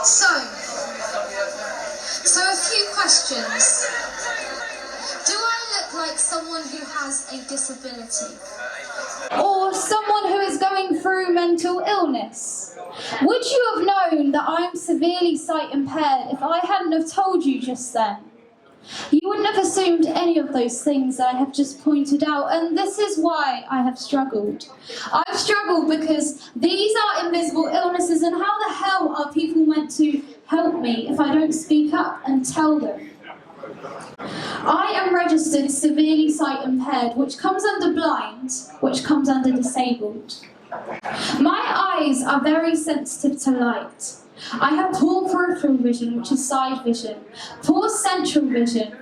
So a few questions. Do I look like someone who has a disability? Or someone who is going through mental illness? Would you have known that I am severely sight impaired if I hadn't have told you just then? You wouldn't have assumed any of those things that I have just pointed out, and this is why I have struggled. I've struggled because these are invisible illnesses, and how the hell are people meant to help me if I don't speak up and tell them? I am registered severely sight impaired, which comes under blind, which comes under disabled. My eyes are very sensitive to light. I have poor peripheral vision, which is side vision, poor central vision,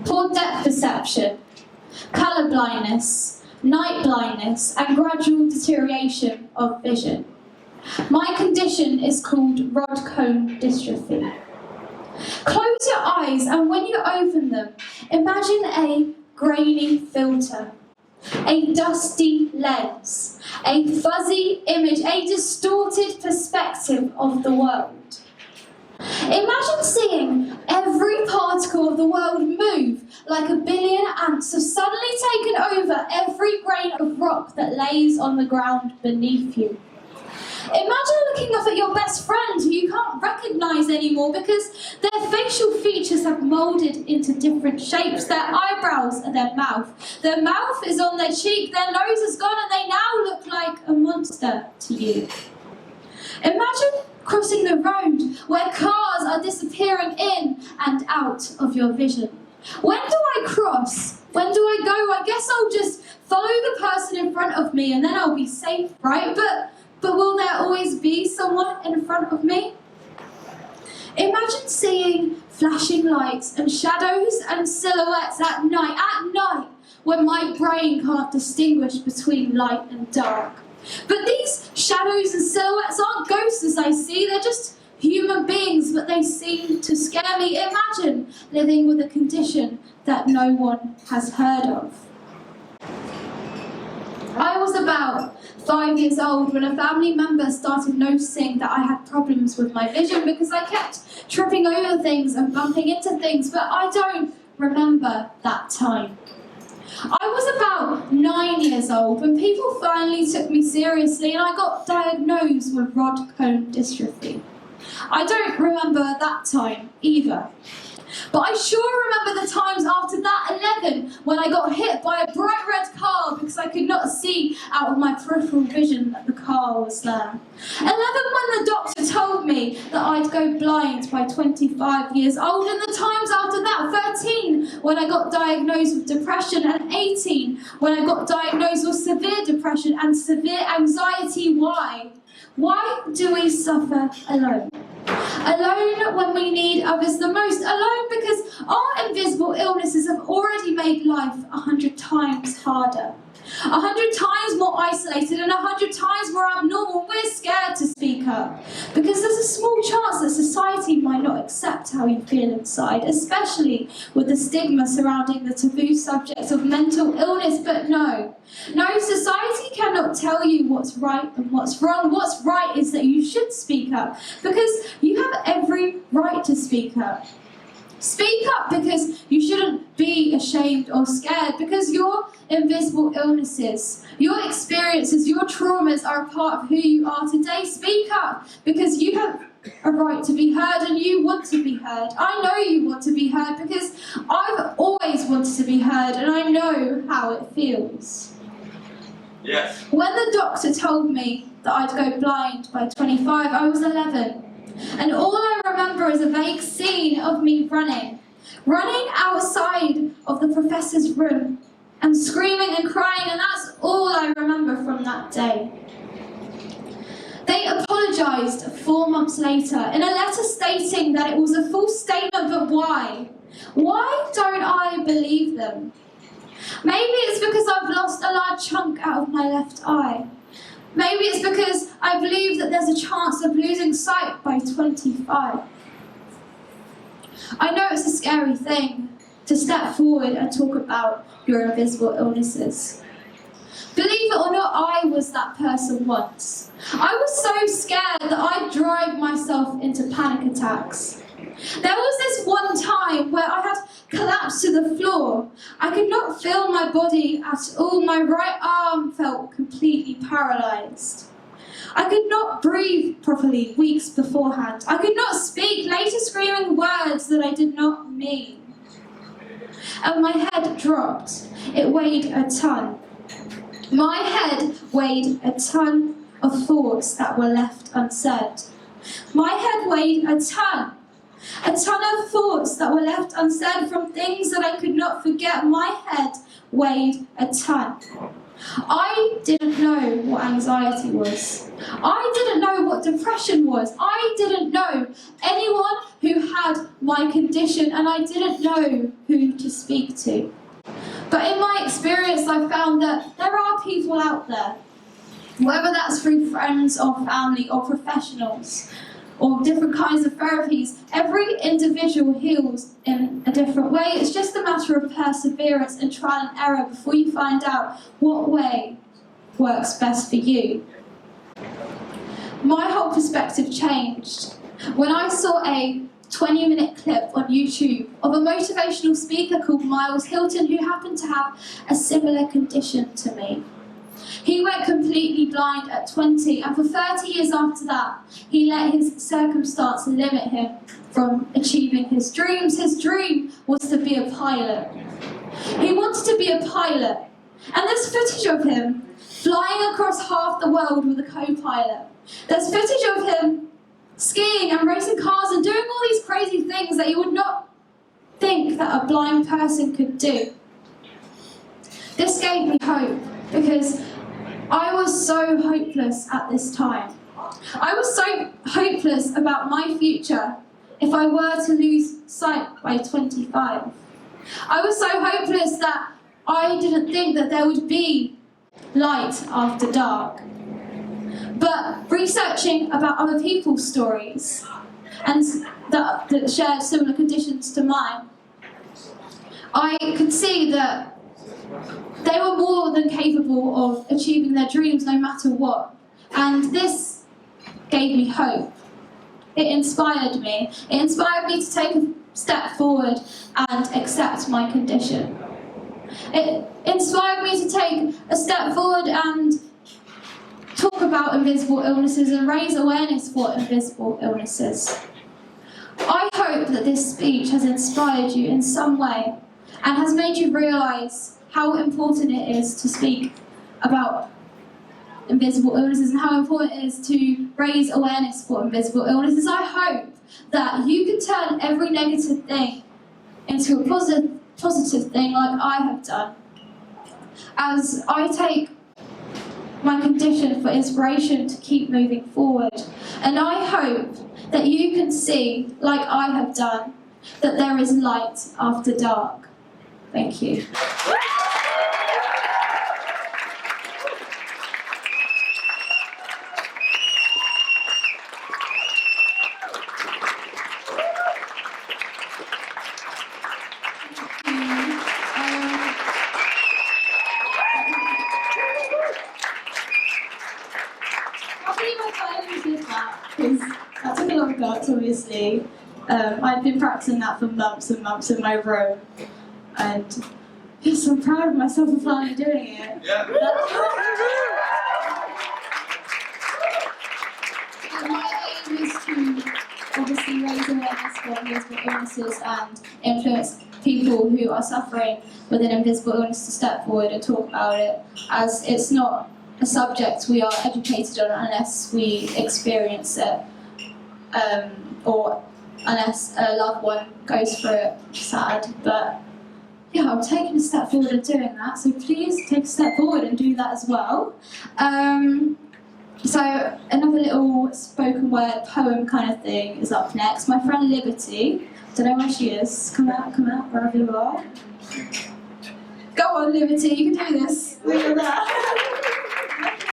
poor depth perception, colour blindness, night blindness, and gradual deterioration of vision. My condition is called Cone Dystrophy. Close your eyes, and when you open them, imagine a grainy filter, a dusty lens, a fuzzy image, a distorted perspective of the world. Imagine seeing every particle of the world move like a billion ants have suddenly taken over every grain of rock that lays on the ground beneath you. Imagine looking up at your best friend who you can't recognise anymore because their facial features have moulded into different shapes. Their eyebrows are their mouth. Their mouth is on their cheek. Their nose is gone and they now look like a monster to you. Imagine crossing the road where cars are disappearing in and out of your vision. When do I cross? When do I go? I guess I'll just follow the person in front of me and then I'll be safe, right? But will there always be someone in front of me? Imagine seeing flashing lights and shadows and silhouettes at night when my brain can't distinguish between light and dark. But these shadows and silhouettes aren't ghosts as I see, they're just human beings, but they seem to scare me. Imagine living with a condition that no one has heard of. I was about 5 years old when a family member started noticing that I had problems with my vision because I kept tripping over things and bumping into things, but I don't remember that time. I was about 9 years old when people finally took me seriously and I got diagnosed with Cone Dystrophy. I don't remember that time either. But I sure remember the times after that 11 when I got hit by a bright red car because I could not see out of my peripheral vision that the car was there. 11 when the doctor told me that I'd go blind by 25 years old, and the times after that, 13 when I got diagnosed with depression, and 18 when I got diagnosed with severe depression and severe anxiety. Why? Why do we suffer alone? Alone when we need others the most. Alone because our invisible illnesses have already made life 100 times harder. 100 times more isolated and 100 times more abnormal. We're scared to speak up because there's a small chance that society might not accept how you feel inside, especially with the stigma surrounding the taboo subject of mental illness. But no, society cannot tell you what's right and what's wrong. What's right is that you should speak up because you have every right to speak up. Speak up because you shouldn't be ashamed or scared, because your invisible illnesses, your experiences, your traumas are a part of who you are today. Speak up because you have a right to be heard and you want to be heard. I know you want to be heard because I've always wanted to be heard and I know how it feels. Yes. When the doctor told me that I'd go blind by 25, I was 11. And all I remember is a vague scene of me running outside of the professor's room and screaming and crying, and that's all I remember from that day. They apologised 4 months later in a letter stating that it was a false statement, but why? Why don't I believe them? Maybe it's because I've lost a large chunk out of my left eye. Maybe it's because I believe that there's a chance of losing sight by 25. I know it's a scary thing to step forward and talk about your invisible illnesses. Believe it or not, I was that person once. I was so scared that I'd drive myself myself into panic attacks. There was this one time where I had collapsed to the floor. I could not feel my body at all. My right arm felt completely paralysed. I could not breathe properly weeks beforehand. I could not speak, later screaming words that I did not mean. And my head dropped. It weighed a ton. My head weighed a ton of thoughts that were left unsaid. My head weighed a ton of thoughts that were left unsaid from things that I could not forget. My head weighed a ton. I didn't know what anxiety was. I didn't know what depression was. I didn't know anyone who had my condition, and I didn't know who to speak to. But in my experience, I found that there are people out there, whether that's through friends or family or professionals, or different kinds of therapies. Every individual heals in a different way. It's just a matter of perseverance and trial and error before you find out what way works best for you. My whole perspective changed when I saw a 20-minute clip on YouTube of a motivational speaker called Miles Hilton, who happened to have a similar condition to me. He went completely blind at 20, and for 30 years after that, he let his circumstance limit him from achieving his dreams. His dream was to be a pilot. He wanted to be a pilot, and there's footage of him flying across half the world with a co-pilot. There's footage of him skiing and racing cars and doing all these crazy things that you would not think that a blind person could do. This gave me hope, because I was so hopeless at this time. I was so hopeless about my future if I were to lose sight by 25. I was so hopeless that I didn't think that there would be light after dark. But researching about other people's stories and that shared similar conditions to mine, I could see that they were more than capable of achieving their dreams no matter what. And this gave me hope. It inspired me. It inspired me to take a step forward and accept my condition. It inspired me to take a step forward and talk about invisible illnesses and raise awareness for invisible illnesses. I hope that this speech has inspired you in some way and has made you realise how important it is to speak about invisible illnesses and how important it is to raise awareness for invisible illnesses. I hope that you can turn every negative thing into a positive thing like I have done, as I take my condition for inspiration to keep moving forward. And I hope that you can see, like I have done, that there is light after dark. Thank you. Because that took a lot of guts, obviously. I'd been practicing that for months and months in my room, and yes, I'm proud of myself for finally doing it. Yeah. And my aim is to obviously raise awareness for invisible illnesses and influence people who are suffering with an invisible illness to step forward and talk about it, as it's not a subject we are educated on unless we experience it, or unless a loved one goes through it. Sad, but yeah, I'm taking a step forward and doing that, so please take a step forward and do that as well. So another little spoken word poem kind of thing is up next. My friend Liberty, don't know where she is, come out, wherever you are. Go on Liberty, you can do this. Look at that.